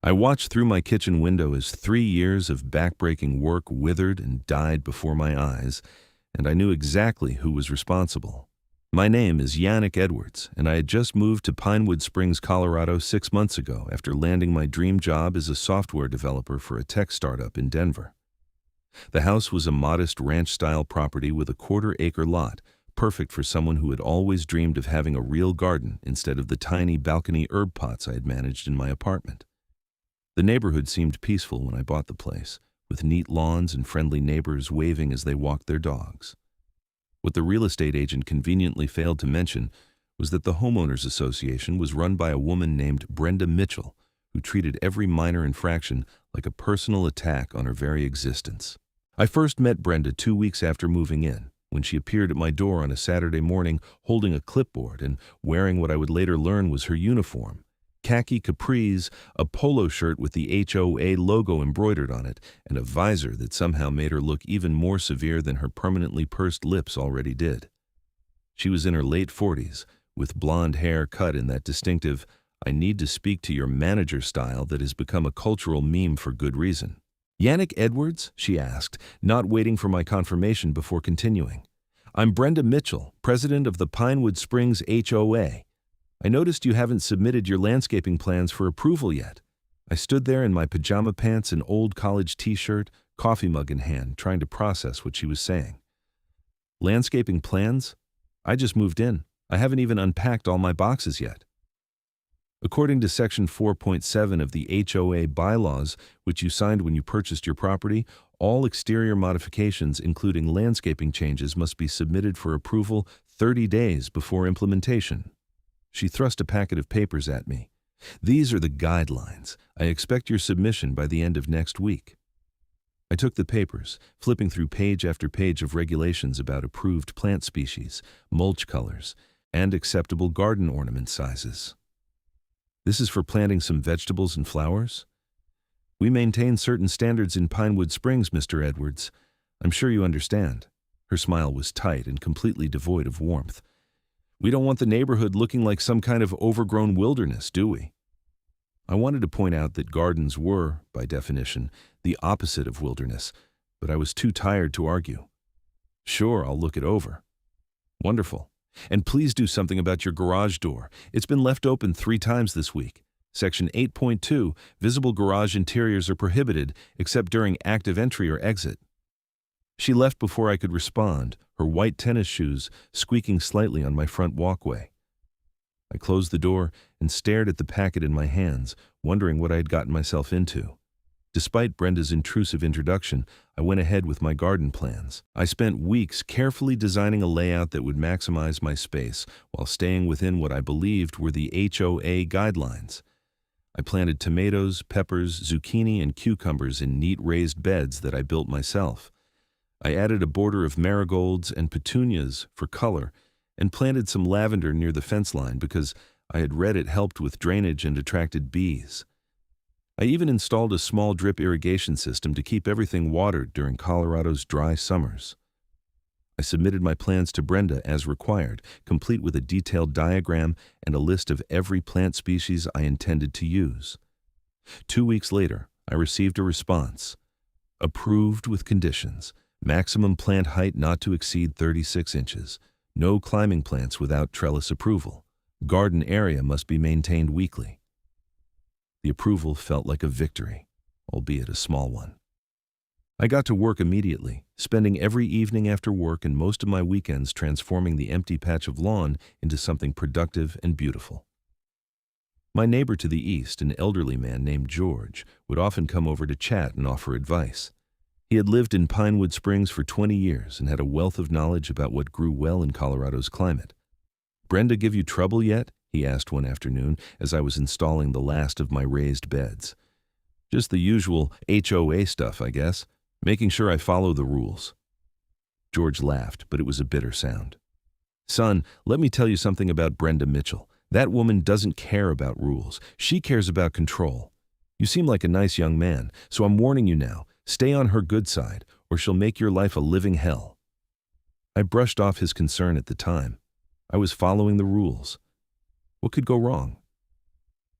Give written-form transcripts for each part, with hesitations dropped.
I watched through my kitchen window as 3 years of backbreaking work withered and died before my eyes, and I knew exactly who was responsible. My name is Yannick Edwards, and I had just moved to Pinewood Springs, Colorado 6 months ago after landing my dream job as a software developer for a tech startup in Denver. The house was a modest ranch-style property with a quarter-acre lot, perfect for someone who had always dreamed of having a real garden instead of the tiny balcony herb pots I had managed in my apartment. The neighborhood seemed peaceful when I bought the place, with neat lawns and friendly neighbors waving as they walked their dogs. What the real estate agent conveniently failed to mention was that the Homeowners Association was run by a woman named Brenda Mitchell, who treated every minor infraction like a personal attack on her very existence. I first met Brenda 2 weeks after moving in, when she appeared at my door on a Saturday morning holding a clipboard and wearing what I would later learn was her uniform: khaki capris, a polo shirt with the HOA logo embroidered on it, and a visor that somehow made her look even more severe than her permanently pursed lips already did. She was in her late 40s, with blonde hair cut in that distinctive, "I need to speak to your manager" style that has become a cultural meme for good reason. "Yannick Edwards?" she asked, not waiting for my confirmation before continuing. "I'm Brenda Mitchell, president of the Pinewood Springs HOA. I noticed you haven't submitted your landscaping plans for approval yet." I stood there in my pajama pants and old college t-shirt, coffee mug in hand, trying to process what she was saying. "Landscaping plans? I just moved in. I haven't even unpacked all my boxes yet." According to Section 4.7 of the HOA bylaws, which you signed when you purchased your property, all exterior modifications, including landscaping changes, must be submitted for approval 30 days before implementation. She thrust a packet of papers at me. "These are the guidelines. I expect your submission by the end of next week." I took the papers, flipping through page after page of regulations about approved plant species, mulch colors, and acceptable garden ornament sizes. "This is for planting some vegetables and flowers? We maintain certain standards in Pinewood Springs, Mr. Edwards. I'm sure you understand." Her smile was tight and completely devoid of warmth. "We don't want the neighborhood looking like some kind of overgrown wilderness, do we?" I wanted to point out that gardens were, by definition, the opposite of wilderness, but I was too tired to argue. "Sure, I'll look it over." "Wonderful. And please do something about your garage door. It's been left open 3 times this week. Section 8.2, visible garage interiors are prohibited except during active entry or exit." She left before I could respond, her white tennis shoes squeaking slightly on my front walkway. I closed the door and stared at the packet in my hands, wondering what I had gotten myself into. Despite Brenda's intrusive introduction, I went ahead with my garden plans. I spent weeks carefully designing a layout that would maximize my space while staying within what I believed were the HOA guidelines. I planted tomatoes, peppers, zucchini, and cucumbers in neat raised beds that I built myself. I added a border of marigolds and petunias for color and planted some lavender near the fence line because I had read it helped with drainage and attracted bees. I even installed a small drip irrigation system to keep everything watered during Colorado's dry summers. I submitted my plans to Brenda as required, complete with a detailed diagram and a list of every plant species I intended to use. 2 weeks later, I received a response. "Approved with conditions. Maximum plant height not to exceed 36 inches. No climbing plants without trellis approval. Garden area must be maintained weekly." The approval felt like a victory, albeit a small one. I got to work immediately, spending every evening after work and most of my weekends transforming the empty patch of lawn into something productive and beautiful. My neighbor to the east, an elderly man named George, would often come over to chat and offer advice. He had lived in Pinewood Springs for 20 years and had a wealth of knowledge about what grew well in Colorado's climate. "Brenda give you trouble yet?" he asked one afternoon as I was installing the last of my raised beds. "Just the usual HOA stuff, I guess. Making sure I follow the rules." George laughed, but it was a bitter sound. "Son, let me tell you something about Brenda Mitchell. That woman doesn't care about rules. She cares about control. You seem like a nice young man, so I'm warning you now. Stay on her good side, or she'll make your life a living hell." I brushed off his concern at the time. I was following the rules. What could go wrong?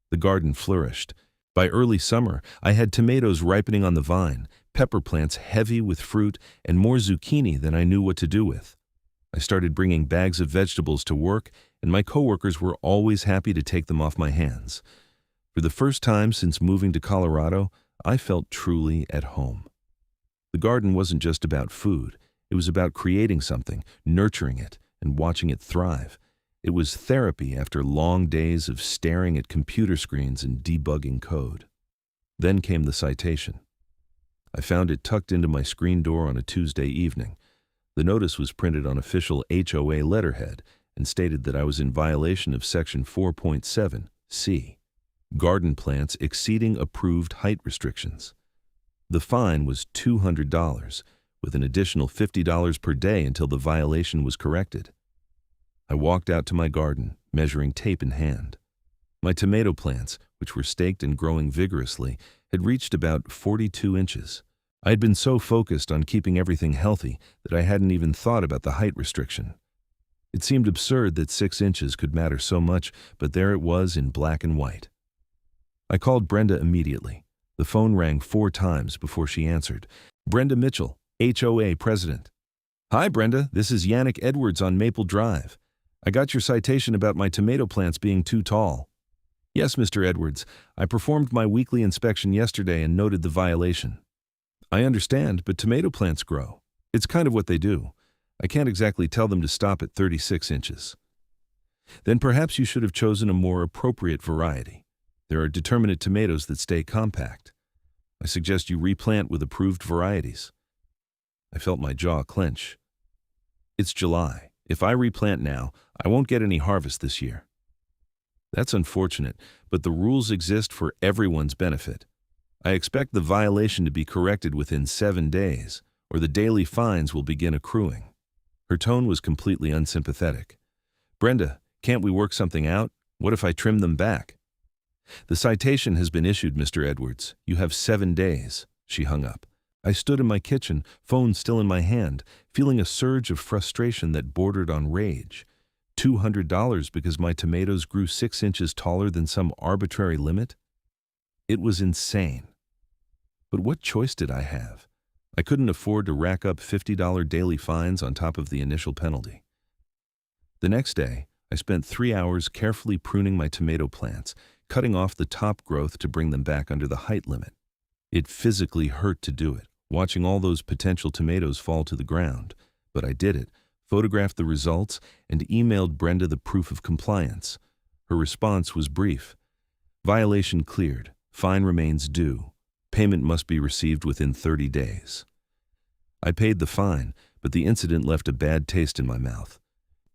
The garden flourished. By early summer, I had tomatoes ripening on the vine, pepper plants heavy with fruit, and more zucchini than I knew what to do with. I started bringing bags of vegetables to work, and my coworkers were always happy to take them off my hands. For the first time since moving to Colorado, I felt truly at home. The garden wasn't just about food. It was about creating something, nurturing it, and watching it thrive. It was therapy after long days of staring at computer screens and debugging code. Then came the citation. I found it tucked into my screen door on a Tuesday evening. The notice was printed on official HOA letterhead and stated that I was in violation of Section 4.7(c), garden plants exceeding approved height restrictions. The fine was $200, with an additional $50 per day until the violation was corrected. I walked out to my garden, measuring tape in hand. My tomato plants, which were staked and growing vigorously, had reached about 42 inches. I had been so focused on keeping everything healthy that I hadn't even thought about the height restriction. It seemed absurd that 6 inches could matter so much, but there it was in black and white. I called Brenda immediately. The phone rang 4 times before she answered. Brenda Mitchell, HOA president. Hi, Brenda. This is Yannick Edwards on Maple Drive. I got your citation about my tomato plants being too tall. Yes, Mr. Edwards. I performed my weekly inspection yesterday and noted the violation. I understand, but tomato plants grow. It's kind of what they do. I can't exactly tell them to stop at 36 inches. Then perhaps you should have chosen a more appropriate variety. There are determinate tomatoes that stay compact. I suggest you replant with approved varieties. I felt my jaw clench. It's July. If I replant now, I won't get any harvest this year. That's unfortunate, but the rules exist for everyone's benefit. I expect the violation to be corrected within 7 days, or the daily fines will begin accruing. Her tone was completely unsympathetic. Brenda, can't we work something out? What if I trim them back? The citation has been issued, Mr. Edwards. You have 7 days. She hung up. I stood in my kitchen, phone still in my hand, feeling a surge of frustration that bordered on rage. $200 because my tomatoes grew 6 inches taller than some arbitrary limit? It was insane. But what choice did I have? I couldn't afford to rack up $50 daily fines on top of the initial penalty. The next day, I spent 3 hours carefully pruning my tomato plants, cutting off the top growth to bring them back under the height limit. It physically hurt to do it, watching all those potential tomatoes fall to the ground. But I did it, photographed the results, and emailed Brenda the proof of compliance. Her response was brief. Violation cleared. Fine remains due. Payment must be received within 30 days. I paid the fine, but the incident left a bad taste in my mouth.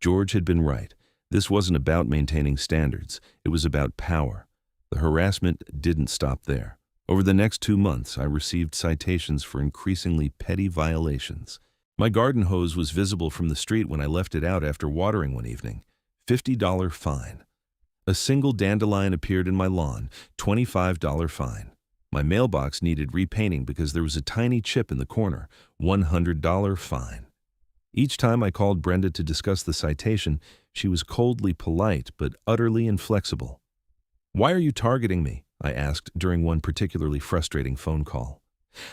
George had been right. This wasn't about maintaining standards. It was about power. The harassment didn't stop there. Over the next 2 months, I received citations for increasingly petty violations. My garden hose was visible from the street when I left it out after watering one evening. $50 fine. A single dandelion appeared in my lawn. $25 fine. My mailbox needed repainting because there was a tiny chip in the corner. $100 fine. Each time I called Brenda to discuss the citation, she was coldly polite but utterly inflexible. Why are you targeting me? I asked during one particularly frustrating phone call.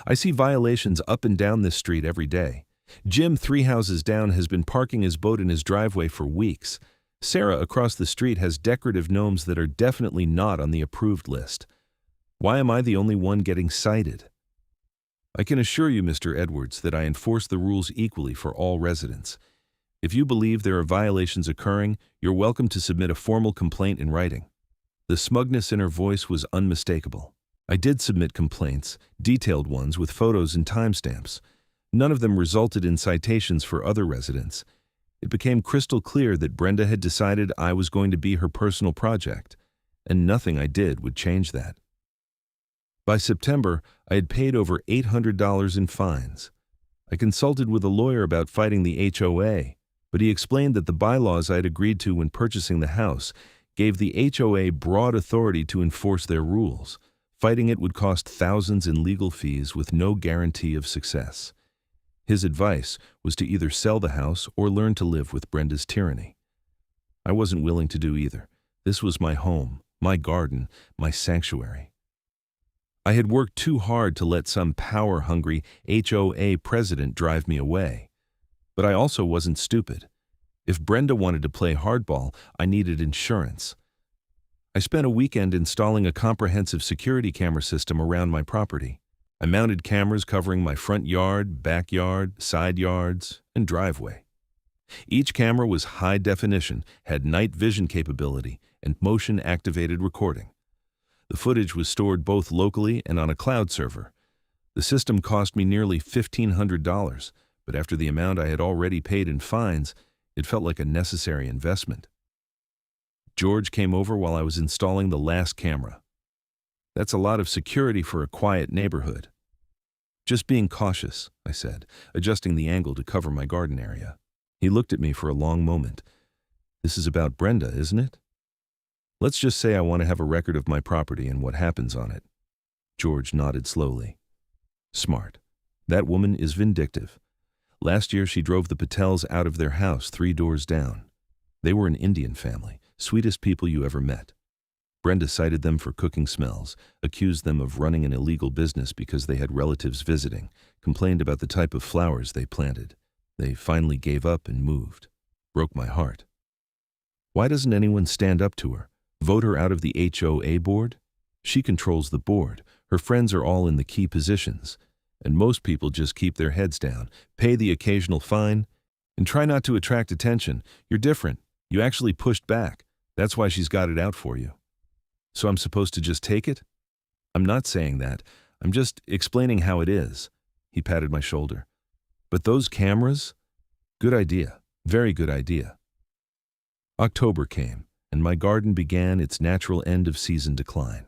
I see violations up and down this street every day. Jim, 3 houses down, has been parking his boat in his driveway for weeks. Sarah across the street has decorative gnomes that are definitely not on the approved list. Why am I the only one getting cited? I can assure you, Mr. Edwards, that I enforce the rules equally for all residents. If you believe there are violations occurring, you're welcome to submit a formal complaint in writing. The smugness in her voice was unmistakable. I did submit complaints, detailed ones with photos and timestamps. None of them resulted in citations for other residents. It became crystal clear that Brenda had decided I was going to be her personal project, and nothing I did would change that. By September, I had paid over $800 in fines. I consulted with a lawyer about fighting the HOA, but he explained that the bylaws I had agreed to when purchasing the house gave the HOA broad authority to enforce their rules. Fighting it would cost thousands in legal fees with no guarantee of success. His advice was to either sell the house or learn to live with Brenda's tyranny. I wasn't willing to do either. This was my home, my garden, my sanctuary. I had worked too hard to let some power-hungry HOA president drive me away. But I also wasn't stupid. If Brenda wanted to play hardball, I needed insurance. I spent a weekend installing a comprehensive security camera system around my property. I mounted cameras covering my front yard, backyard, side yards, and driveway. Each camera was high definition, had night vision capability, and motion-activated recording. The footage was stored both locally and on a cloud server. The system cost me nearly $1,500, but after the amount I had already paid in fines, it felt like a necessary investment. George came over while I was installing the last camera. That's a lot of security for a quiet neighborhood. Just being cautious, I said, adjusting the angle to cover my garden area. He looked at me for a long moment. This is about Brenda, isn't it? Let's just say I want to have a record of my property and what happens on it. George nodded slowly. Smart. That woman is vindictive. Last year she drove the Patels out of their house 3 doors down. They were an Indian family, sweetest people you ever met. Brenda cited them for cooking smells, accused them of running an illegal business because they had relatives visiting, complained about the type of flowers they planted. They finally gave up and moved. Broke my heart. Why doesn't anyone stand up to her? Vote her out of the HOA board? She controls the board. Her friends are all in the key positions. And most people just keep their heads down, pay the occasional fine, and try not to attract attention. You're different. You actually pushed back. That's why she's got it out for you. So I'm supposed to just take it? I'm not saying that. I'm just explaining how it is. He patted my shoulder. But those cameras? Good idea. Very good idea. October came, and my garden began its natural end-of-season decline.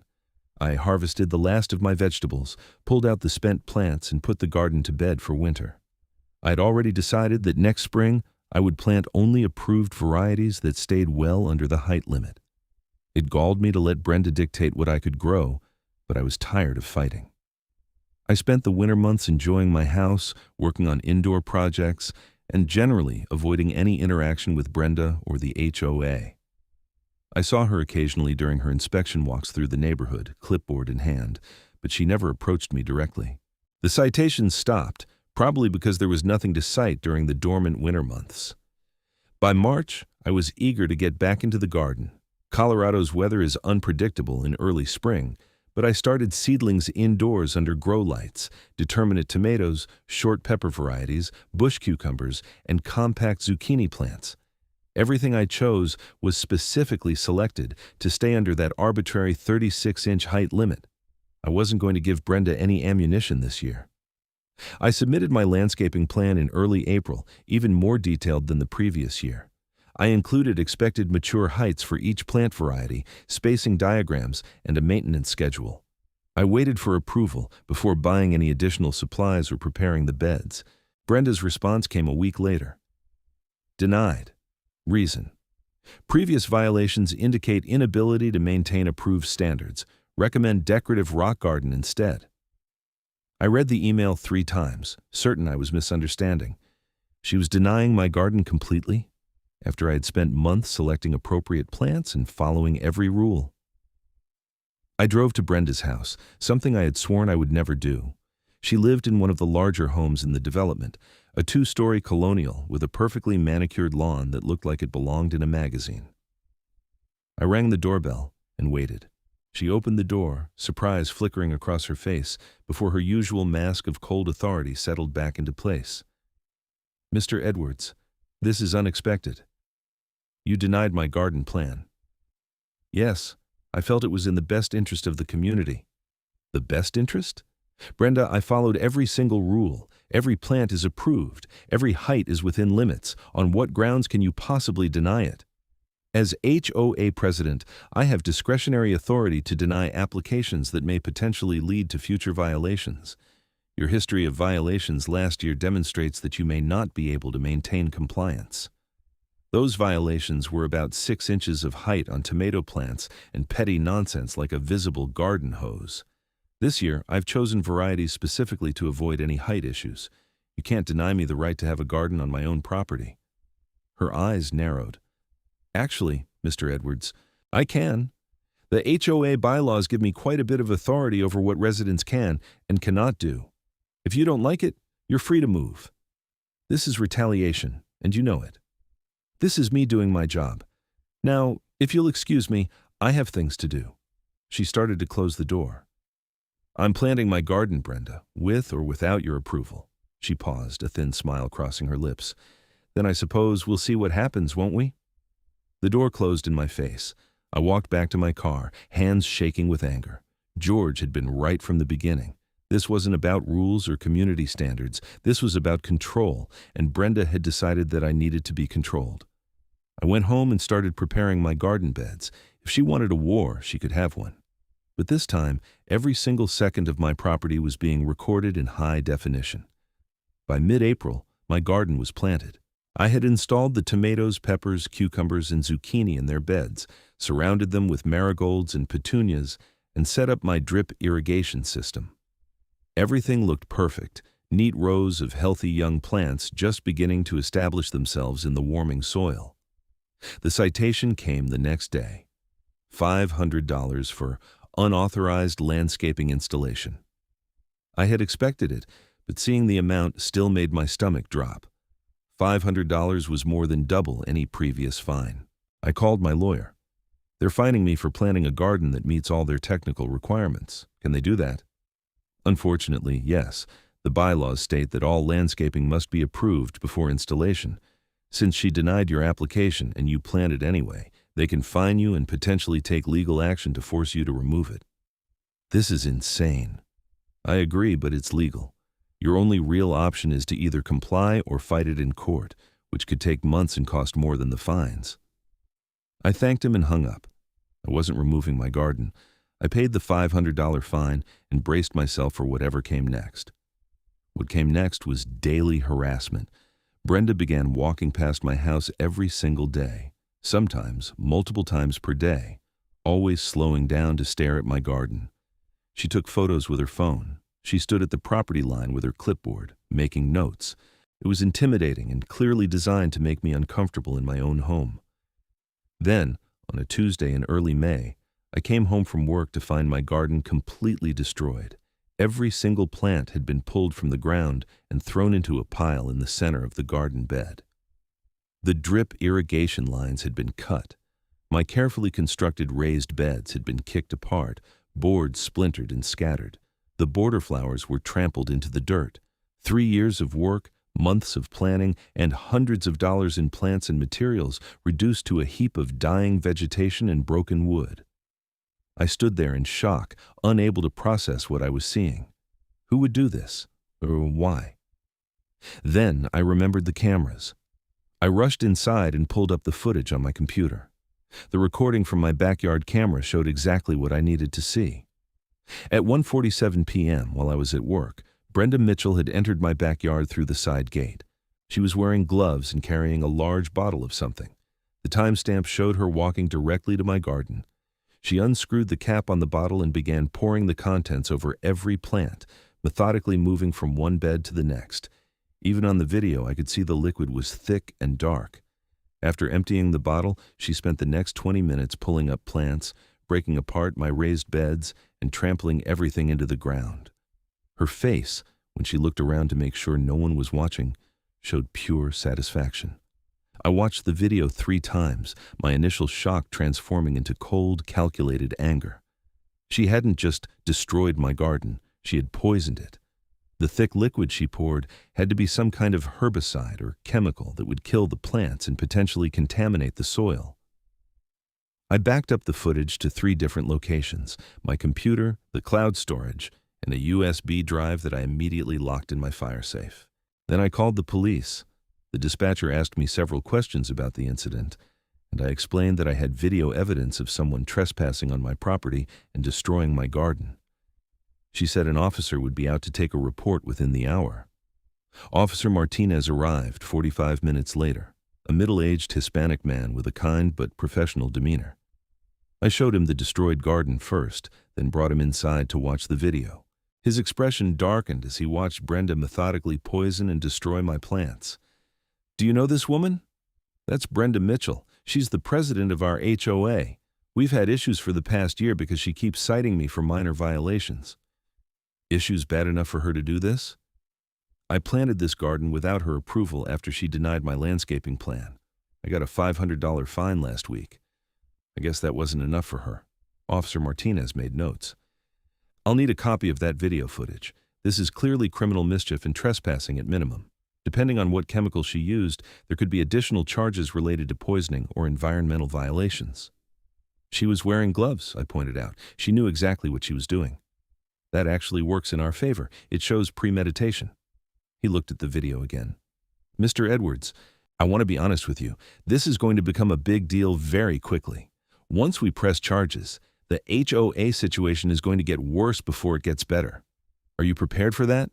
I harvested the last of my vegetables, pulled out the spent plants, and put the garden to bed for winter. I had already decided that next spring I would plant only approved varieties that stayed well under the height limit. It galled me to let Brenda dictate what I could grow, but I was tired of fighting. I spent the winter months enjoying my house, working on indoor projects, and generally avoiding any interaction with Brenda or the HOA. I saw her occasionally during her inspection walks through the neighborhood, clipboard in hand, but she never approached me directly. The citations stopped, probably because there was nothing to cite during the dormant winter months. By March, I was eager to get back into the garden. Colorado's weather is unpredictable in early spring, but I started seedlings indoors under grow lights, determinate tomatoes, short pepper varieties, bush cucumbers, and compact zucchini plants. Everything I chose was specifically selected to stay under that arbitrary 36-inch height limit. I wasn't going to give Brenda any ammunition this year. I submitted my landscaping plan in early April, even more detailed than the previous year. I included expected mature heights for each plant variety, spacing diagrams, and a maintenance schedule. I waited for approval before buying any additional supplies or preparing the beds. Brenda's response came a week later. Denied. Reason: previous violations indicate inability to maintain approved standards. Recommend decorative rock garden instead. I read the email 3 times, certain I was misunderstanding. She was denying my garden completely, after I had spent months selecting appropriate plants and following every rule. I drove to Brenda's house, something I had sworn I would never do. She lived in one of the larger homes in the development, a 2-story colonial with a perfectly manicured lawn that looked like it belonged in a magazine. I rang the doorbell and waited. She opened the door, surprise flickering across her face, before her usual mask of cold authority settled back into place. Mr. Edwards, this is unexpected. You denied my garden plan. Yes, I felt it was in the best interest of the community. The best interest? Brenda, I followed every single rule. Every plant is approved. Every height is within limits. On what grounds can you possibly deny it? As HOA president, I have discretionary authority to deny applications that may potentially lead to future violations. Your history of violations last year demonstrates that you may not be able to maintain compliance. Those violations were about 6 inches of height on tomato plants and petty nonsense like a visible garden hose. This year, I've chosen varieties specifically to avoid any height issues. You can't deny me the right to have a garden on my own property. Her eyes narrowed. Actually, Mr. Edwards, I can. The HOA bylaws give me quite a bit of authority over what residents can and cannot do. If you don't like it, you're free to move. This is retaliation, and you know it. This is me doing my job. Now, if you'll excuse me, I have things to do." She started to close the door. "I'm planting my garden, Brenda, with or without your approval." She paused, a thin smile crossing her lips. "Then I suppose we'll see what happens, won't we?" The door closed in my face. I walked back to my car, hands shaking with anger. George had been right from the beginning. This wasn't about rules or community standards. This was about control, and Brenda had decided that I needed to be controlled. I went home and started preparing my garden beds. If she wanted a war, she could have one. But this time, every single second of my property was being recorded in high definition. By mid-April, my garden was planted. I had installed the tomatoes, peppers, cucumbers, and zucchini in their beds, surrounded them with marigolds and petunias, and set up my drip irrigation system. Everything looked perfect, neat rows of healthy young plants just beginning to establish themselves in the warming soil. The citation came the next day. $500 for unauthorized landscaping installation. I had expected it, but seeing the amount still made my stomach drop. $500 was more than double any previous fine. I called my lawyer. "They're fining me for planting a garden that meets all their technical requirements. Can they do that?" "Unfortunately, yes. The bylaws state that all landscaping must be approved before installation. Since she denied your application and you planted anyway, they can fine you and potentially take legal action to force you to remove it." "This is insane." "I agree, but it's legal. Your only real option is to either comply or fight it in court, which could take months and cost more than the fines." I thanked him and hung up. I wasn't removing my garden. I paid the $500 fine and braced myself for whatever came next. What came next was daily harassment. Brenda began walking past my house every single day, sometimes multiple times per day, always slowing down to stare at my garden. She took photos with her phone. She stood at the property line with her clipboard, making notes. It was intimidating and clearly designed to make me uncomfortable in my own home. Then, on a Tuesday in early May, I came home from work to find my garden completely destroyed. Every single plant had been pulled from the ground and thrown into a pile in the center of the garden bed. The drip irrigation lines had been cut. My carefully constructed raised beds had been kicked apart, boards splintered and scattered. The border flowers were trampled into the dirt. 3 years of work, months of planning, and hundreds of dollars in plants and materials reduced to a heap of dying vegetation and broken wood. I stood there in shock, unable to process what I was seeing. Who would do this? Or why? Then I remembered the cameras. I rushed inside and pulled up the footage on my computer. The recording from my backyard camera showed exactly what I needed to see. At 1:47 p.m., while I was at work, Brenda Mitchell had entered my backyard through the side gate. She was wearing gloves and carrying a large bottle of something. The timestamp showed her walking directly to my garden. She unscrewed the cap on the bottle and began pouring the contents over every plant, methodically moving from one bed to the next. Even on the video, I could see the liquid was thick and dark. After emptying the bottle, she spent the next 20 minutes pulling up plants, breaking apart my raised beds, and trampling everything into the ground. Her face, when she looked around to make sure no one was watching, showed pure satisfaction. I watched the video 3 times, my initial shock transforming into cold, calculated anger. She hadn't just destroyed my garden, she had poisoned it. The thick liquid she poured had to be some kind of herbicide or chemical that would kill the plants and potentially contaminate the soil. I backed up the footage to 3 different locations: my computer, the cloud storage, and a USB drive that I immediately locked in my fire safe. Then I called the police. The dispatcher asked me several questions about the incident, and I explained that I had video evidence of someone trespassing on my property and destroying my garden. She said an officer would be out to take a report within the hour. Officer Martinez arrived 45 minutes later, a middle-aged Hispanic man with a kind but professional demeanor. I showed him the destroyed garden first, then brought him inside to watch the video. His expression darkened as he watched Brenda methodically poison and destroy my plants. "Do you know this woman?" "That's Brenda Mitchell. She's the president of our HOA. We've had issues for the past year because she keeps citing me for minor violations. Issues bad enough for her to do this? I planted this garden without her approval after she denied my landscaping plan. I got a $500 fine last week. I guess that wasn't enough for her. Officer Martinez made notes. I'll need a copy of that video footage. This is clearly criminal mischief and trespassing at minimum. Depending on what chemical she used, there could be additional charges related to poisoning or environmental violations. She was wearing gloves, I pointed out. She knew exactly what she was doing. That actually works in our favor. It shows premeditation. He looked at the video again. Mr. Edwards, I want to be honest with you. This is going to become a big deal very quickly. Once we press charges, the HOA situation is going to get worse before it gets better. Are you prepared for that?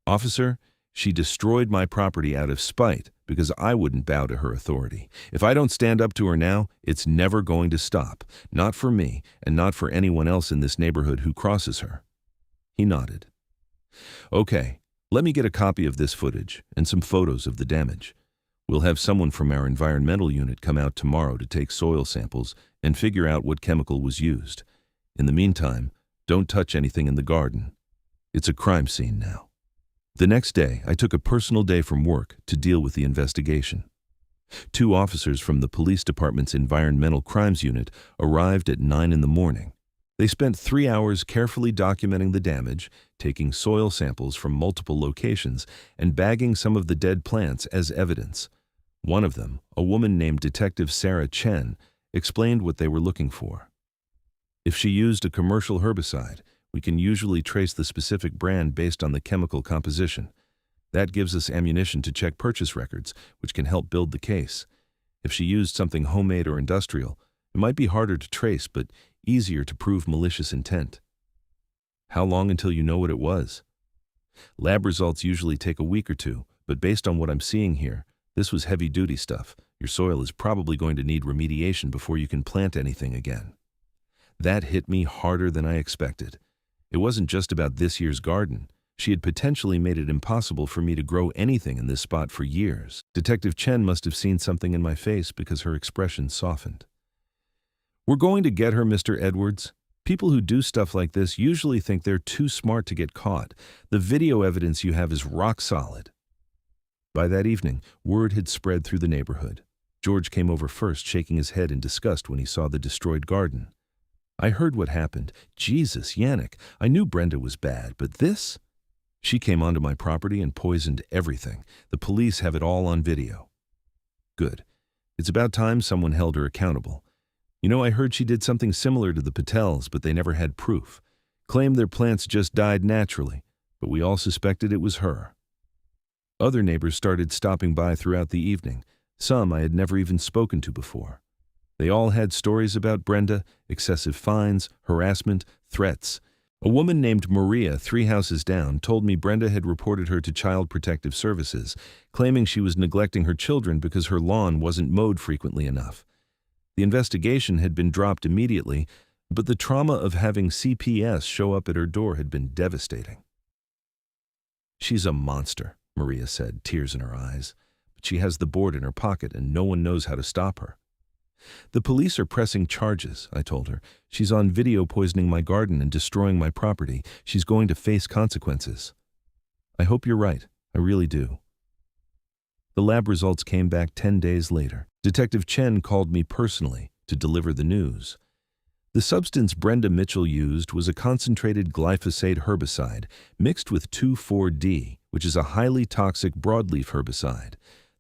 Officer, she destroyed my property out of spite because I wouldn't bow to her authority. If I don't stand up to her now, it's never going to stop. Not for me, and not for anyone else in this neighborhood who crosses her. He nodded. Okay, let me get a copy of this footage and some photos of the damage. We'll have someone from our environmental unit come out tomorrow to take soil samples and figure out what chemical was used. In the meantime, don't touch anything in the garden. It's a crime scene now. The next day, I took a personal day from work to deal with the investigation. 2 officers from the police department's environmental crimes unit arrived at 9 in the morning. They spent 3 hours carefully documenting the damage, taking soil samples from multiple locations, and bagging some of the dead plants as evidence. One of them, a woman named Detective Sarah Chen, explained what they were looking for. If she used a commercial herbicide, we can usually trace the specific brand based on the chemical composition. That gives us ammunition to check purchase records, which can help build the case. If she used something homemade or industrial, it might be harder to trace, but easier to prove malicious intent. How long until you know what it was? Lab results usually take a week or 2, but based on what I'm seeing here, this was heavy-duty stuff. Your soil is probably going to need remediation before you can plant anything again. That hit me harder than I expected. It wasn't just about this year's garden. She had potentially made it impossible for me to grow anything in this spot for years. Detective Chen must have seen something in my face because her expression softened. We're going to get her, Mr. Edwards. People who do stuff like this usually think they're too smart to get caught. The video evidence you have is rock solid. By that evening, word had spread through the neighborhood. George came over first, shaking his head in disgust when he saw the destroyed garden. I heard what happened. Jesus, Yannick, I knew Brenda was bad, but this? She came onto my property and poisoned everything. The police have it all on video. Good. It's about time someone held her accountable. You know, I heard she did something similar to the Patels, but they never had proof. Claimed their plants just died naturally, but we all suspected it was her. Other neighbors started stopping by throughout the evening. Some I had never even spoken to before. They all had stories about Brenda, excessive fines, harassment, threats. A woman named Maria, 3 houses down, told me Brenda had reported her to Child Protective Services, claiming she was neglecting her children because her lawn wasn't mowed frequently enough. The investigation had been dropped immediately, but the trauma of having CPS show up at her door had been devastating. She's a monster, Maria said, tears in her eyes. But she has the board in her pocket and no one knows how to stop her. The police are pressing charges, I told her. She's on video poisoning my garden and destroying my property. She's going to face consequences. I hope you're right. I really do. The lab results came back 10 days later. Detective Chen called me personally to deliver the news. The substance Brenda Mitchell used was a concentrated glyphosate herbicide mixed with 2,4-D, which is a highly toxic broadleaf herbicide.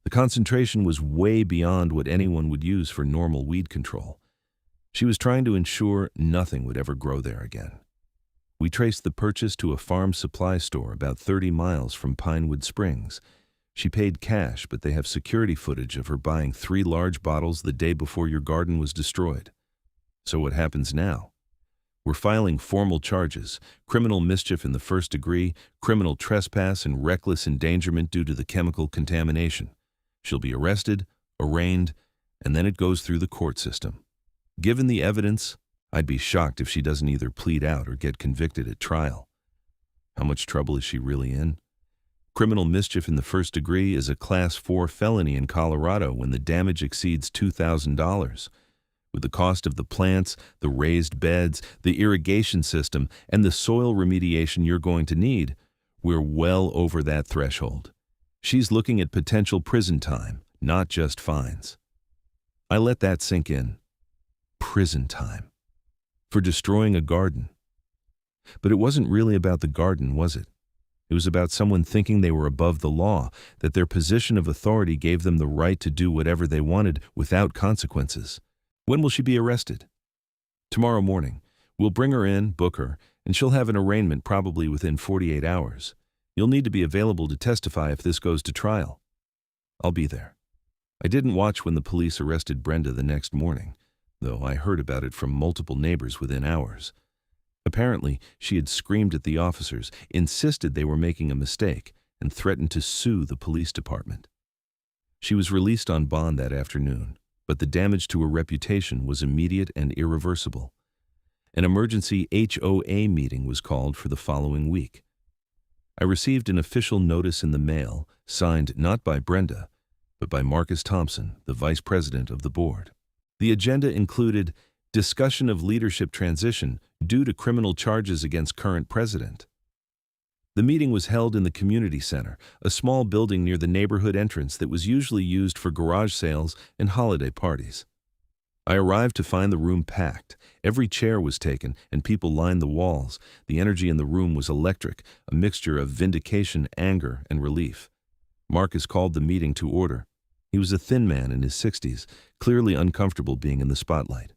The concentration was way beyond what anyone would use for normal weed control. She was trying to ensure nothing would ever grow there again. We traced the purchase to a farm supply store about 30 miles from Pinewood Springs. She paid cash, but they have security footage of her buying 3 large bottles the day before your garden was destroyed. So what happens now? We're filing formal charges: criminal mischief in the 1st degree, criminal trespass, and reckless endangerment due to the chemical contamination. She'll be arrested, arraigned, and then it goes through the court system. Given the evidence, I'd be shocked if she doesn't either plead out or get convicted at trial. How much trouble is she really in? Criminal mischief in the 1st degree is a Class 4 felony in Colorado when the damage exceeds $2,000. With the cost of the plants, the raised beds, the irrigation system, and the soil remediation you're going to need, we're well over that threshold. She's looking at potential prison time, not just fines. I let that sink in. Prison time. For destroying a garden. But it wasn't really about the garden, was it? It was about someone thinking they were above the law, that their position of authority gave them the right to do whatever they wanted without consequences. When will she be arrested? Tomorrow morning. We'll bring her in, book her, and she'll have an arraignment probably within 48 hours. You'll need to be available to testify if this goes to trial. I'll be there. I didn't watch when the police arrested Brenda the next morning, though I heard about it from multiple neighbors within hours. Apparently, she had screamed at the officers, insisted they were making a mistake, and threatened to sue the police department. She was released on bond that afternoon, but the damage to her reputation was immediate and irreversible. An emergency HOA meeting was called for the following week. I received an official notice in the mail, signed not by Brenda, but by Marcus Thompson, the vice president of the board. The agenda included discussion of leadership transition due to criminal charges against current president. The meeting was held in the community center, a small building near the neighborhood entrance that was usually used for garage sales and holiday parties. I arrived to find the room packed. Every chair was taken, and people lined the walls. The energy in the room was electric, a mixture of vindication, anger, and relief. Marcus called the meeting to order. He was a thin man in his 60s, clearly uncomfortable being in the spotlight.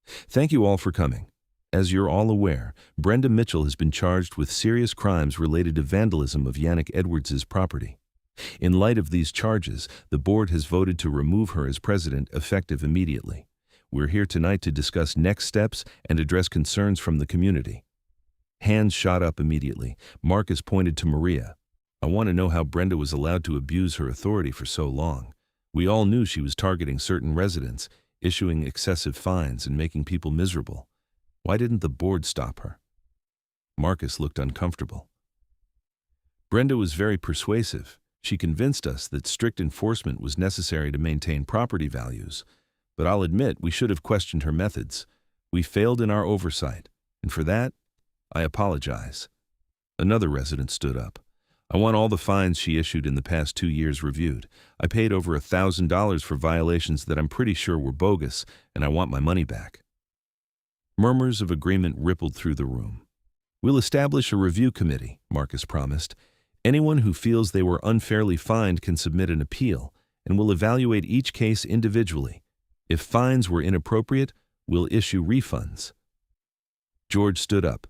Thank you all for coming. As you're all aware, Brenda Mitchell has been charged with serious crimes related to vandalism of Yannick Edwards' property. In light of these charges, the board has voted to remove her as president effective immediately. We're here tonight to discuss next steps and address concerns from the community. Hands shot up immediately. Marcus pointed to Maria. I want to know how Brenda was allowed to abuse her authority for so long. We all knew she was targeting certain residents, issuing excessive fines and making people miserable. Why didn't the board stop her? Marcus looked uncomfortable. Brenda was very persuasive. She convinced us that strict enforcement was necessary to maintain property values. But I'll admit we should have questioned her methods. We failed in our oversight, and for that, I apologize. Another resident stood up. I want all the fines she issued in the past 2 years reviewed. I paid over $1,000 for violations that I'm pretty sure were bogus, and I want my money back. Murmurs of agreement rippled through the room. We'll establish a review committee, Marcus promised. Anyone who feels they were unfairly fined can submit an appeal, and we'll evaluate each case individually. If fines were inappropriate, we'll issue refunds. George stood up.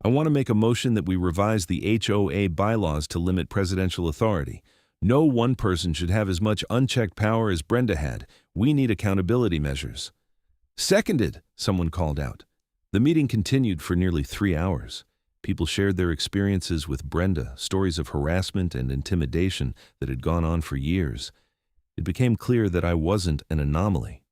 I want to make a motion that we revise the HOA bylaws to limit presidential authority. No one person should have as much unchecked power as Brenda had. We need accountability measures. Seconded, someone called out. The meeting continued for nearly 3 hours. People shared their experiences with Brenda, stories of harassment and intimidation that had gone on for years. It became clear that I wasn't an anomaly.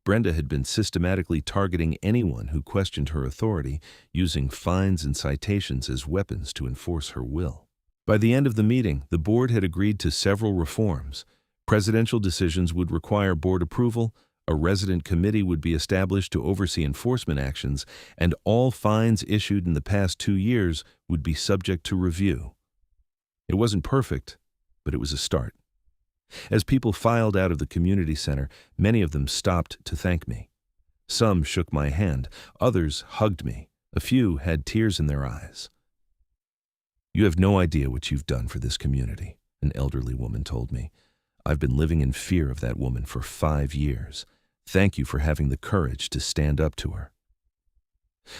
Brenda had been systematically targeting anyone who questioned her authority, using fines and citations as weapons to enforce her will. By the end of the meeting, the board had agreed to several reforms. Presidential decisions would require board approval, a resident committee would be established to oversee enforcement actions, and all fines issued in the past 2 years would be subject to review. It wasn't perfect, but it was a start. As people filed out of the community center, many of them stopped to thank me. Some shook my hand, others hugged me. A few had tears in their eyes. You have no idea what you've done for this community, an elderly woman told me. I've been living in fear of that woman for 5 years. Thank you for having the courage to stand up to her.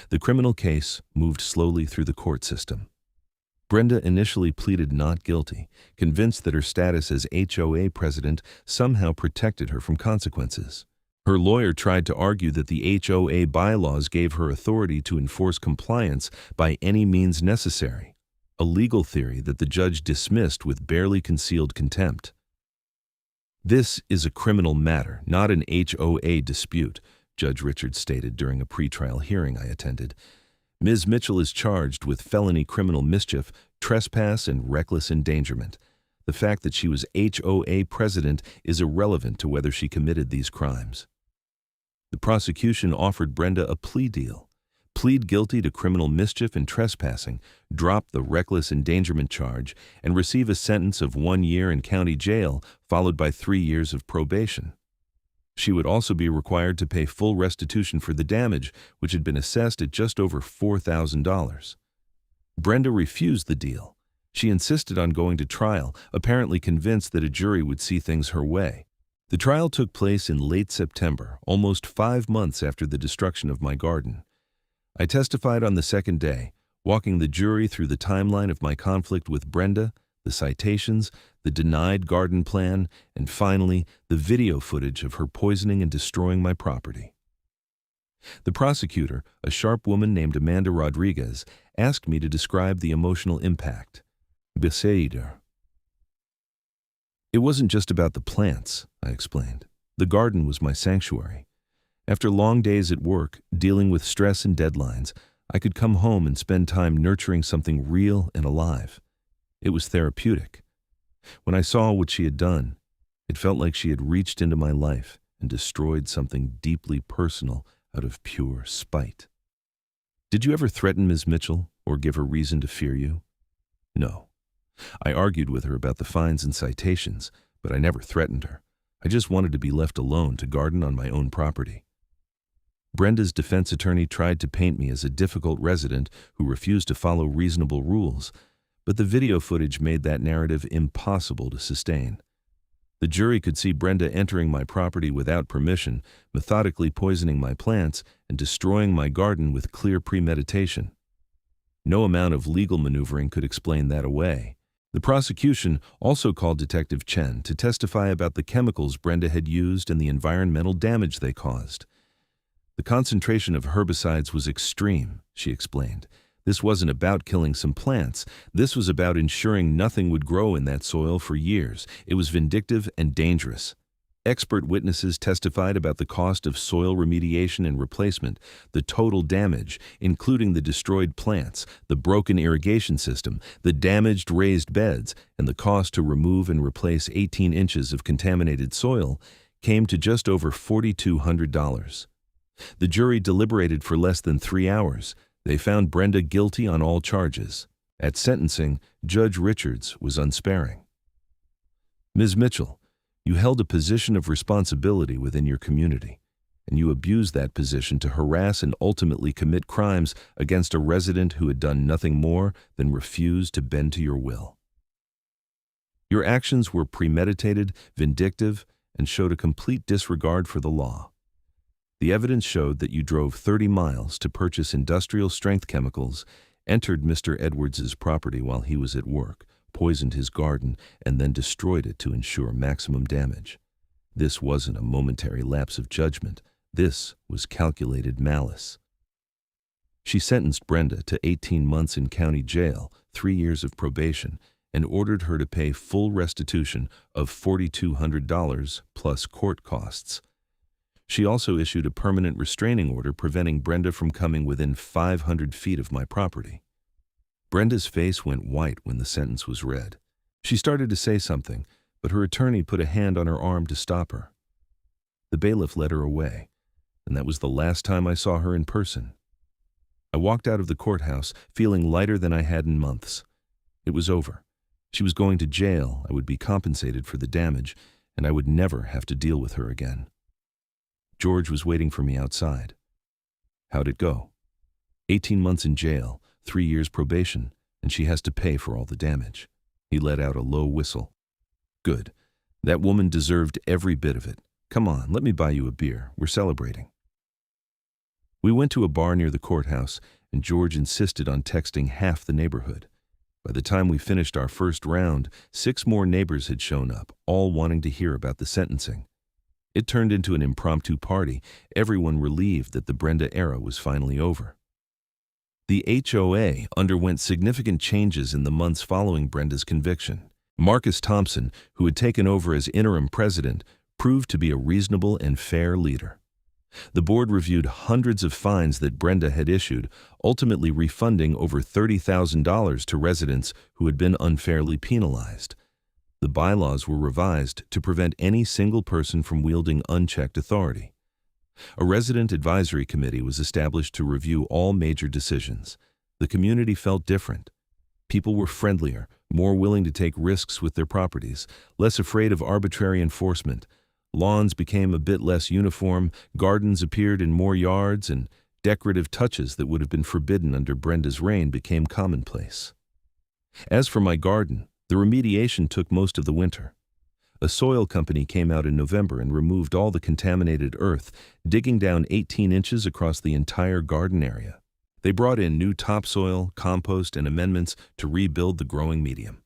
The criminal case moved slowly through the court system. Brenda initially pleaded not guilty, convinced that her status as HOA president somehow protected her from consequences. Her lawyer tried to argue that the HOA bylaws gave her authority to enforce compliance by any means necessary, a legal theory that the judge dismissed with barely concealed contempt. This is a criminal matter, not an HOA dispute, Judge Richards stated during a pretrial hearing I attended. Ms. Mitchell is charged with felony criminal mischief, trespass, and reckless endangerment. The fact that she was HOA president is irrelevant to whether she committed these crimes. The prosecution offered Brenda a plea deal: plead guilty to criminal mischief and trespassing, drop the reckless endangerment charge, and receive a sentence of 1 year in county jail, followed by 3 years of probation. She would also be required to pay full restitution for the damage, which had been assessed at just over $4,000. Brenda refused the deal. She insisted on going to trial, apparently convinced that a jury would see things her way. The trial took place in late September, almost 5 months after the destruction of my garden. I testified on the second day, walking the jury through the timeline of my conflict with Brenda, the citations, the denied garden plan, and finally, the video footage of her poisoning and destroying my property. The prosecutor, a sharp woman named Amanda Rodriguez, asked me to describe the emotional impact. Beseder. It wasn't just about the plants, I explained. The garden was my sanctuary. After long days at work, dealing with stress and deadlines, I could come home and spend time nurturing something real and alive. It was therapeutic. When I saw what she had done, it felt like she had reached into my life and destroyed something deeply personal out of pure spite. Did you ever threaten Ms. Mitchell or give her reason to fear you? No. I argued with her about the fines and citations, but I never threatened her. I just wanted to be left alone to garden on my own property. Brenda's defense attorney tried to paint me as a difficult resident who refused to follow reasonable rules, but the video footage made that narrative impossible to sustain. The jury could see Brenda entering my property without permission, methodically poisoning my plants, and destroying my garden with clear premeditation. No amount of legal maneuvering could explain that away. The prosecution also called Detective Chen to testify about the chemicals Brenda had used and the environmental damage they caused. The concentration of herbicides was extreme, she explained. This wasn't about killing some plants. This was about ensuring nothing would grow in that soil for years. It was vindictive and dangerous. Expert witnesses testified about the cost of soil remediation and replacement, the total damage, including the destroyed plants, the broken irrigation system, the damaged raised beds, and the cost to remove and replace 18 inches of contaminated soil came to just over $4,200. The jury deliberated for less than 3 hours. They found Brenda guilty on all charges. At sentencing, Judge Richards was unsparing. Ms. Mitchell, you held a position of responsibility within your community, and you abused that position to harass and ultimately commit crimes against a resident who had done nothing more than refuse to bend to your will. Your actions were premeditated, vindictive, and showed a complete disregard for the law. The evidence showed that you drove 30 miles to purchase industrial-strength chemicals, entered Mr. Edwards' property while he was at work, poisoned his garden, and then destroyed it to ensure maximum damage. This wasn't a momentary lapse of judgment. This was calculated malice. She sentenced Brenda to 18 months in county jail, 3 years of probation, and ordered her to pay full restitution of $4,200 plus court costs. She also issued a permanent restraining order preventing Brenda from coming within 500 feet of my property. Brenda's face went white when the sentence was read. She started to say something, but her attorney put a hand on her arm to stop her. The bailiff led her away, and that was the last time I saw her in person. I walked out of the courthouse feeling lighter than I had in months. It was over. She was going to jail, I would be compensated for the damage, and I would never have to deal with her again. George was waiting for me outside. How'd it go? 18 months in jail, 3 years probation, and she has to pay for all the damage. He let out a low whistle. Good. That woman deserved every bit of it. Come on, let me buy you a beer. We're celebrating. We went to a bar near the courthouse, and George insisted on texting half the neighborhood. By the time we finished our first round, 6 more neighbors had shown up, all wanting to hear about the sentencing. It turned into an impromptu party, everyone relieved that the Brenda era was finally over. The HOA underwent significant changes in the months following Brenda's conviction. Marcus Thompson, who had taken over as interim president, proved to be a reasonable and fair leader. The board reviewed hundreds of fines that Brenda had issued, ultimately refunding over $30,000 to residents who had been unfairly penalized. The bylaws were revised to prevent any single person from wielding unchecked authority. A resident advisory committee was established to review all major decisions. The community felt different. People were friendlier, more willing to take risks with their properties, less afraid of arbitrary enforcement. Lawns became a bit less uniform, gardens appeared in more yards, and decorative touches that would have been forbidden under Brenda's reign became commonplace. As for my garden, the remediation took most of the winter. A soil company came out in November and removed all the contaminated earth, digging down 18 inches across the entire garden area. They brought in new topsoil, compost, and amendments to rebuild the growing medium.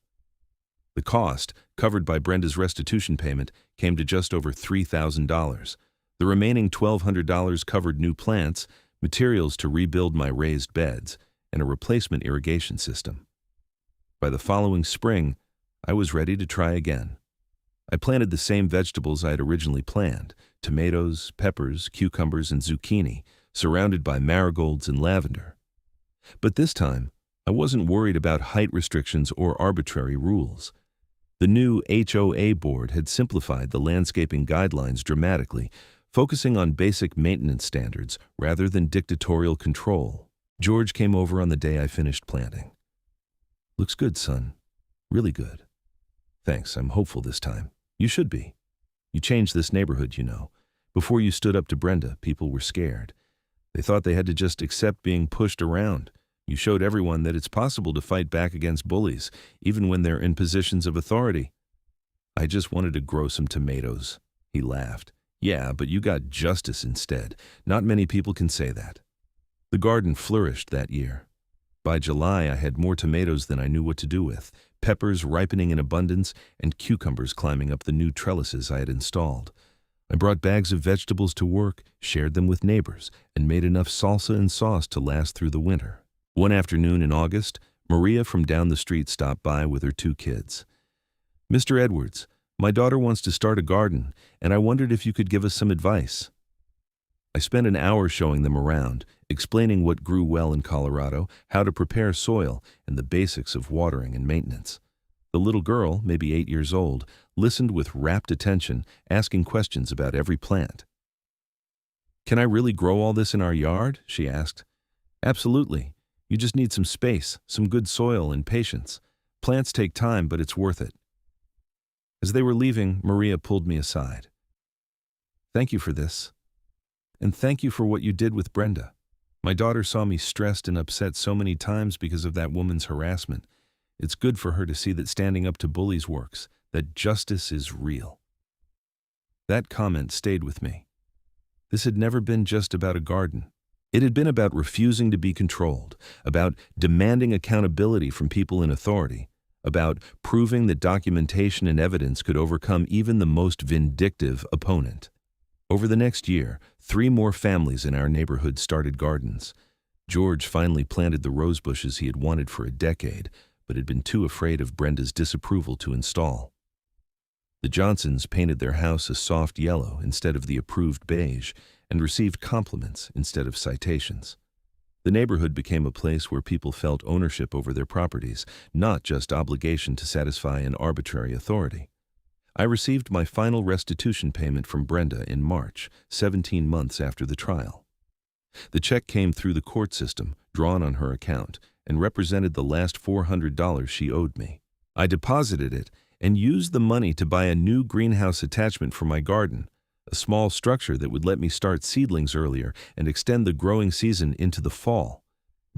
The cost, covered by Brenda's restitution payment, came to just over $3,000. The remaining $1,200 covered new plants, materials to rebuild my raised beds, and a replacement irrigation system. By the following spring, I was ready to try again. I planted the same vegetables I had originally planned: tomatoes, peppers, cucumbers, and zucchini, surrounded by marigolds and lavender. But this time, I wasn't worried about height restrictions or arbitrary rules. The new HOA board had simplified the landscaping guidelines dramatically, focusing on basic maintenance standards rather than dictatorial control. George came over on the day I finished planting. "Looks good, son. Really good." "Thanks, I'm hopeful this time." "You should be. You changed this neighborhood, you know. Before you stood up to Brenda, people were scared. They thought they had to just accept being pushed around. You showed everyone that it's possible to fight back against bullies, even when they're in positions of authority." "I just wanted to grow some tomatoes." He laughed. "Yeah, but you got justice instead. Not many people can say that." The garden flourished that year. By July, I had more tomatoes than I knew what to do with, peppers ripening in abundance, and cucumbers climbing up the new trellises I had installed. I brought bags of vegetables to work, shared them with neighbors, and made enough salsa and sauce to last through the winter. One afternoon in August, Maria from down the street stopped by with her 2 kids. "Mr. Edwards, my daughter wants to start a garden, and I wondered if you could give us some advice." I spent an hour showing them around, explaining what grew well in Colorado, how to prepare soil, and the basics of watering and maintenance. The little girl, maybe 8 years old, listened with rapt attention, asking questions about every plant. "Can I really grow all this in our yard?" she asked. "Absolutely. You just need some space, some good soil, and patience. Plants take time, but it's worth it." As they were leaving, Maria pulled me aside. "Thank you for this. And thank you for what you did with Brenda. My daughter saw me stressed and upset so many times because of that woman's harassment. It's good for her to see that standing up to bullies works, that justice is real." That comment stayed with me. This had never been just about a garden. It had been about refusing to be controlled, about demanding accountability from people in authority, about proving that documentation and evidence could overcome even the most vindictive opponent. Over the next year, 3 more families in our neighborhood started gardens. George finally planted the rose bushes he had wanted for a decade, but had been too afraid of Brenda's disapproval to install. The Johnsons painted their house a soft yellow instead of the approved beige, and received compliments instead of citations. The neighborhood became a place where people felt ownership over their properties, not just obligation to satisfy an arbitrary authority. I received my final restitution payment from Brenda in March, 17 months after the trial. The check came through the court system, drawn on her account, and represented the last $400 she owed me. I deposited it and used the money to buy a new greenhouse attachment for my garden, a small structure that would let me start seedlings earlier and extend the growing season into the fall.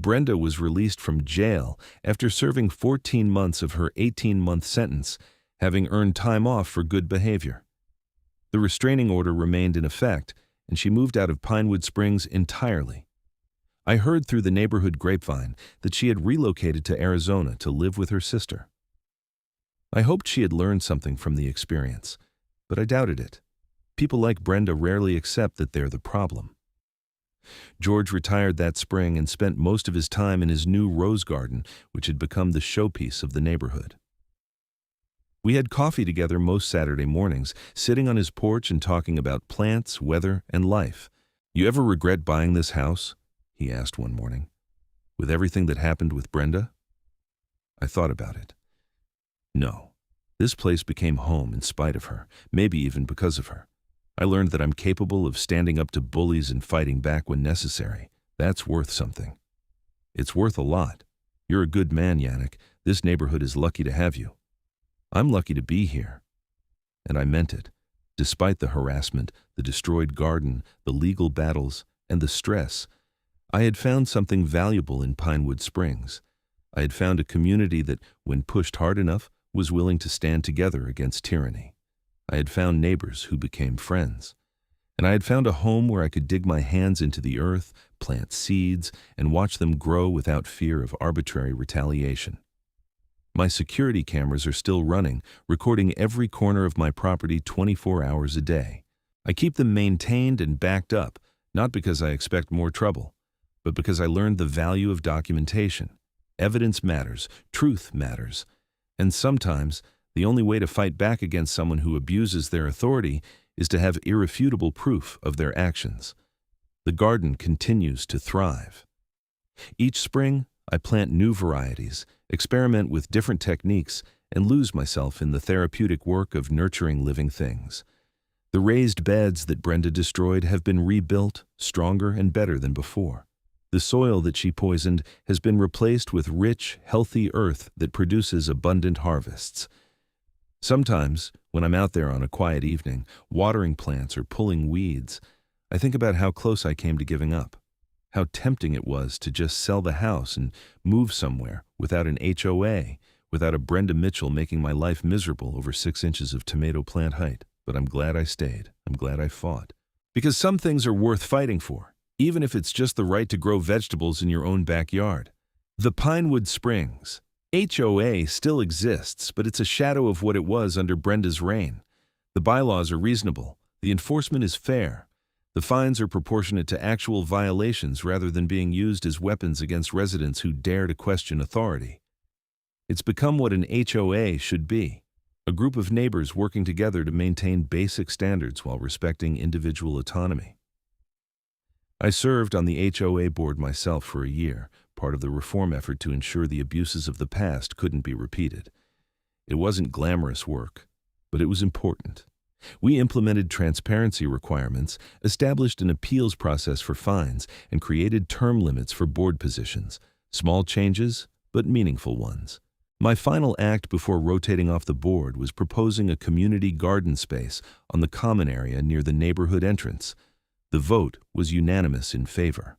Brenda was released from jail after serving 14 months of her 18-month sentence, having earned time off for good behavior. The restraining order remained in effect, and she moved out of Pinewood Springs entirely. I heard through the neighborhood grapevine that she had relocated to Arizona to live with her sister. I hoped she had learned something from the experience, but I doubted it. People like Brenda rarely accept that they're the problem. George retired that spring and spent most of his time in his new rose garden, which had become the showpiece of the neighborhood. We had coffee together most Saturday mornings, sitting on his porch and talking about plants, weather, and life. "You ever regret buying this house?" he asked one morning. "With everything that happened with Brenda?" I thought about it. No. This place became home in spite of her, maybe even because of her. I learned that I'm capable of standing up to bullies and fighting back when necessary. That's worth something. It's worth a lot. You're a good man, Yannick. This neighborhood is lucky to have you. I'm lucky to be here. And I meant it. Despite the harassment, the destroyed garden, the legal battles, and the stress, I had found something valuable in Pinewood Springs. I had found a community that, when pushed hard enough, was willing to stand together against tyranny. I had found neighbors who became friends. And I had found a home where I could dig my hands into the earth, plant seeds, and watch them grow without fear of arbitrary retaliation. My security cameras are still running, recording every corner of my property 24 hours a day. I keep them maintained and backed up, not because I expect more trouble, but because I learned the value of documentation. Evidence matters, truth matters, and sometimes the only way to fight back against someone who abuses their authority is to have irrefutable proof of their actions. The garden continues to thrive. Each spring, I plant new varieties, experiment with different techniques, and lose myself in the therapeutic work of nurturing living things. The raised beds that Brenda destroyed have been rebuilt, stronger and better than before. The soil that she poisoned has been replaced with rich, healthy earth that produces abundant harvests. Sometimes, when I'm out there on a quiet evening, watering plants or pulling weeds, I think about how close I came to giving up. How tempting it was to just sell the house and move somewhere without an HOA, without a Brenda Mitchell making my life miserable over 6 inches of tomato plant height. But I'm glad I stayed. I'm glad I fought. Because some things are worth fighting for, even if it's just the right to grow vegetables in your own backyard. The Pinewood Springs. HOA still exists, but it's a shadow of what it was under Brenda's reign. The bylaws are reasonable. The enforcement is fair. The fines are proportionate to actual violations rather than being used as weapons against residents who dare to question authority. It's become what an HOA should be, a group of neighbors working together to maintain basic standards while respecting individual autonomy. I served on the HOA board myself for a year, part of the reform effort to ensure the abuses of the past couldn't be repeated. It wasn't glamorous work, but it was important. We implemented transparency requirements, established an appeals process for fines, and created term limits for board positions. Small changes, but meaningful ones. My final act before rotating off the board was proposing a community garden space on the common area near the neighborhood entrance. The vote was unanimous in favor.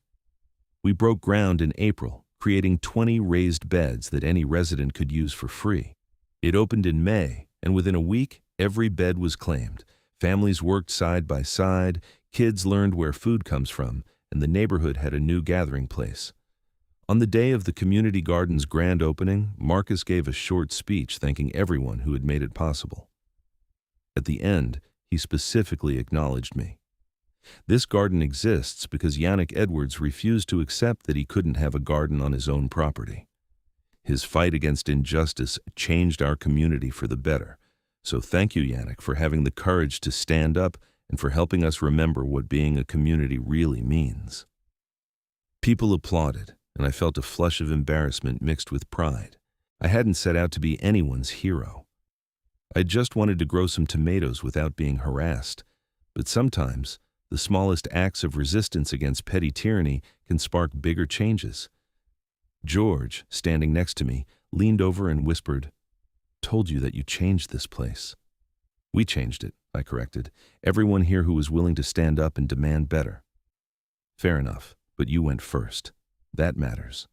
We broke ground in April, creating 20 raised beds that any resident could use for free. It opened in May, and within a week, every bed was claimed. Families worked side by side, kids learned where food comes from, and the neighborhood had a new gathering place. On the day of the community garden's grand opening, Marcus gave a short speech thanking everyone who had made it possible. At the end, he specifically acknowledged me. This garden exists because Yannick Edwards refused to accept that he couldn't have a garden on his own property. His fight against injustice changed our community for the better. So thank you, Yannick, for having the courage to stand up and for helping us remember what being a community really means. People applauded, and I felt a flush of embarrassment mixed with pride. I hadn't set out to be anyone's hero. I just wanted to grow some tomatoes without being harassed. But sometimes, the smallest acts of resistance against petty tyranny can spark bigger changes. George, standing next to me, leaned over and whispered, "Told you that you changed this place." "We changed it," I corrected. "Everyone here who was willing to stand up and demand better." "Fair enough, but you went first. That matters."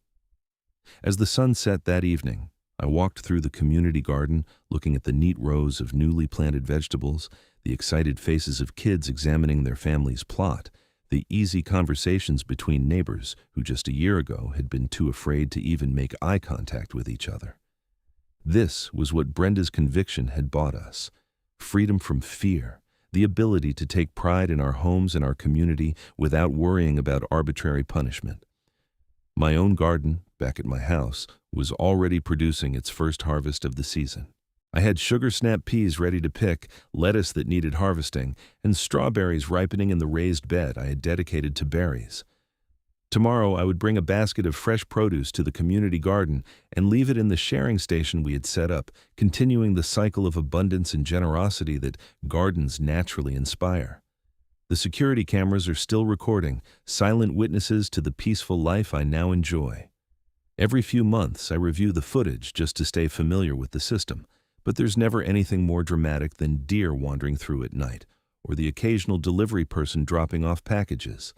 As the sun set that evening, I walked through the community garden, looking at the neat rows of newly planted vegetables, the excited faces of kids examining their family's plot, the easy conversations between neighbors who just a year ago had been too afraid to even make eye contact with each other. This was what Brenda's conviction had bought us: freedom from fear, the ability to take pride in our homes and our community without worrying about arbitrary punishment. My own garden, back at my house, was already producing its first harvest of the season. I had sugar snap peas ready to pick, lettuce that needed harvesting, and strawberries ripening in the raised bed I had dedicated to berries. Tomorrow I would bring a basket of fresh produce to the community garden and leave it in the sharing station we had set up, continuing the cycle of abundance and generosity that gardens naturally inspire. The security cameras are still recording, silent witnesses to the peaceful life I now enjoy. Every few months, I review the footage just to stay familiar with the system, but there's never anything more dramatic than deer wandering through at night, or the occasional delivery person dropping off packages.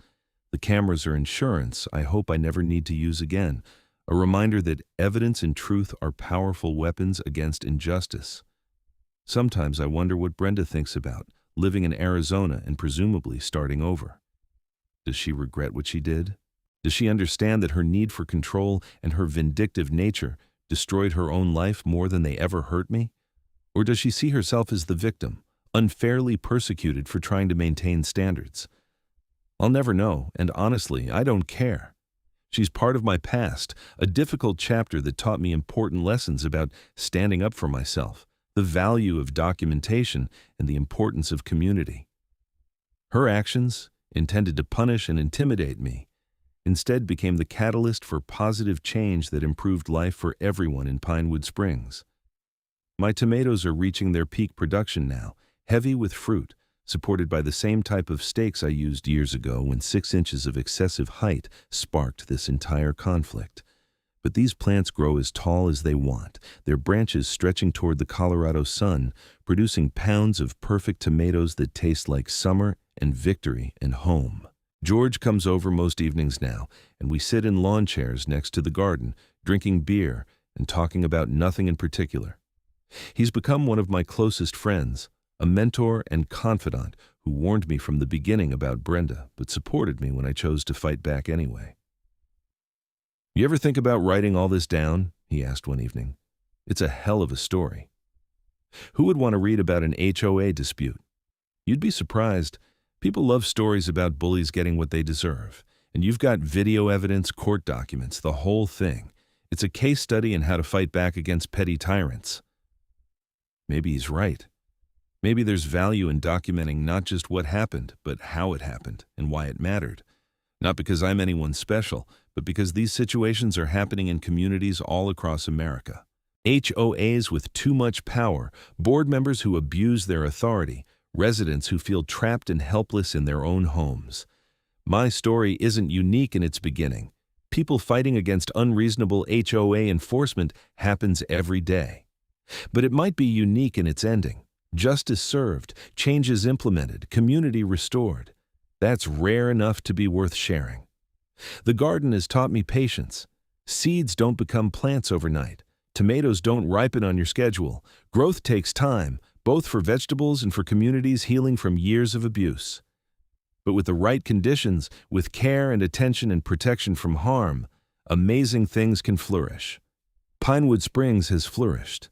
The cameras are insurance I hope I never need to use again, a reminder that evidence and truth are powerful weapons against injustice. Sometimes I wonder what Brenda thinks about living in Arizona and presumably starting over. Does she regret what she did? Does she understand that her need for control and her vindictive nature destroyed her own life more than they ever hurt me? Or does she see herself as the victim, unfairly persecuted for trying to maintain standards? I'll never know, and honestly, I don't care. She's part of my past, a difficult chapter that taught me important lessons about standing up for myself, the value of documentation, and the importance of community. Her actions, intended to punish and intimidate me, instead became the catalyst for positive change that improved life for everyone in Pinewood Springs. My tomatoes are reaching their peak production now, heavy with fruit, supported by the same type of stakes I used years ago when 6 inches of excessive height sparked this entire conflict. But these plants grow as tall as they want, their branches stretching toward the Colorado sun, producing pounds of perfect tomatoes that taste like summer and victory and home. George comes over most evenings now, and we sit in lawn chairs next to the garden, drinking beer and talking about nothing in particular. He's become one of my closest friends, a mentor and confidant who warned me from the beginning about Brenda, but supported me when I chose to fight back anyway. "You ever think about writing all this down?" he asked one evening. "It's a hell of a story. Who would want to read about an HOA dispute? You'd be surprised. People love stories about bullies getting what they deserve, and you've got video evidence, court documents, the whole thing. It's a case study in how to fight back against petty tyrants." Maybe he's right. Maybe there's value in documenting not just what happened, but how it happened and why it mattered. Not because I'm anyone special, but because these situations are happening in communities all across America. HOAs with too much power, board members who abuse their authority, residents who feel trapped and helpless in their own homes. My story isn't unique in its beginning. People fighting against unreasonable HOA enforcement happens every day. But it might be unique in its ending. Justice served, changes implemented, community restored. That's rare enough to be worth sharing. The garden has taught me patience. Seeds don't become plants overnight. Tomatoes don't ripen on your schedule. Growth takes time, both for vegetables and for communities healing from years of abuse. But with the right conditions, with care and attention and protection from harm, amazing things can flourish. Pinewood Springs has flourished.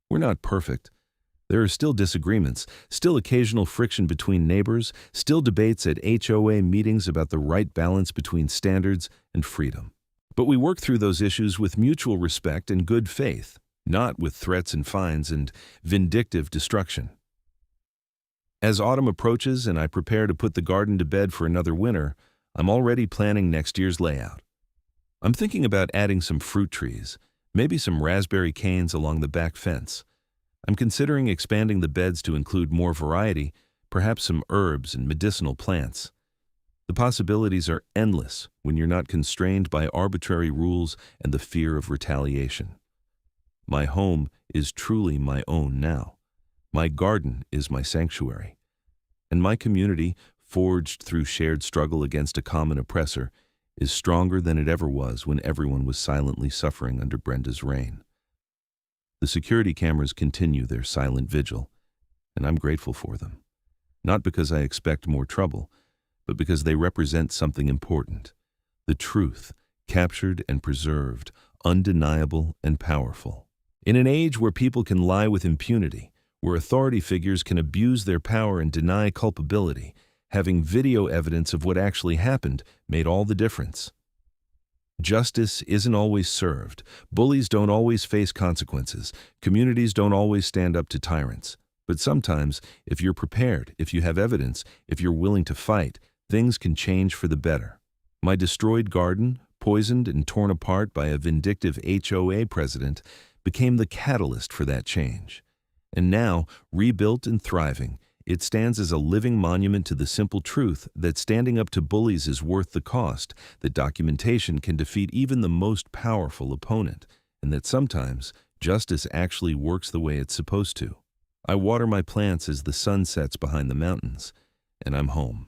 We're not perfect. There are still disagreements, still occasional friction between neighbors, still debates at HOA meetings about the right balance between standards and freedom. But we work through those issues with mutual respect and good faith, not with threats and fines and vindictive destruction. As autumn approaches and I prepare to put the garden to bed for another winter, I'm already planning next year's layout. I'm thinking about adding some fruit trees, maybe some raspberry canes along the back fence. I'm considering expanding the beds to include more variety, perhaps some herbs and medicinal plants. The possibilities are endless when you're not constrained by arbitrary rules and the fear of retaliation. My home is truly my own now. My garden is my sanctuary. And my community, forged through shared struggle against a common oppressor, is stronger than it ever was when everyone was silently suffering under Brenda's reign. The security cameras continue their silent vigil, and I'm grateful for them. Not because I expect more trouble, but because they represent something important. The truth, captured and preserved, undeniable and powerful. In an age where people can lie with impunity, where authority figures can abuse their power and deny culpability, having video evidence of what actually happened made all the difference. Justice isn't always served. Bullies don't always face consequences. Communities don't always stand up to tyrants. But sometimes, if you're prepared, if you have evidence, if you're willing to fight, things can change for the better. My destroyed garden, poisoned and torn apart by a vindictive HOA president, became the catalyst for that change. And now, rebuilt and thriving, It stands as a living monument to the simple truth that standing up to bullies is worth the cost, that documentation can defeat even the most powerful opponent, and that sometimes justice actually works the way it's supposed to. I water my plants as the sun sets behind the mountains, and I'm home.